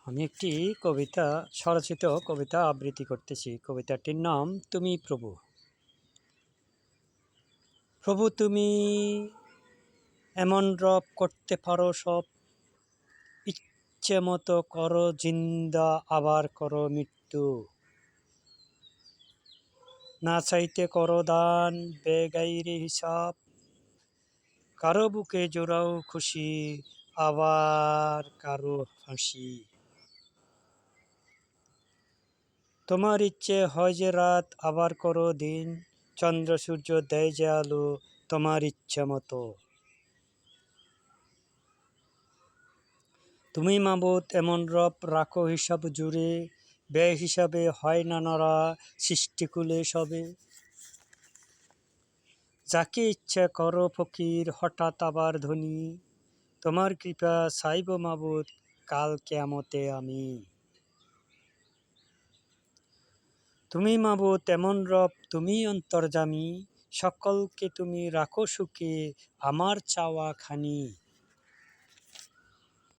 আমি একটি কবিতা স্বরচিত কবিতা আবৃত্তি করতেছি। কবিতাটির নাম তুমি প্রভু। প্রভু তুমি এমন রব করতে পারো সব, ইচ্ছে মতো করো জিন্দা আবার করো মৃত্যু। না চাইতে করো দান বেগাইরে হিসাব, কারো বুকে জোড়াও খুশি আবার কারো হাসি। তোমার ইচ্ছে হয় যে রাত আবার করো দিন, চন্দ্র সূর্য দেয় যে আলো তোমার ইচ্ছে মতো। তুমি মাবুদ এমন রব রাখো হিসাব জুড়ে, ব্যয় হিসাবে হয় না নরা সৃষ্টিকুলে সবে। যাকে ইচ্ছে করো ফকির হঠাৎ আবার ধনী, তোমার কৃপা চাইব মাবুদ কাল কিয়ামতে আমি। তুমি মাবুদ এমন রব তুমি অন্তর্যামী, সকলকে তুমি রাখো সুখে আমার চাওয়া খানি।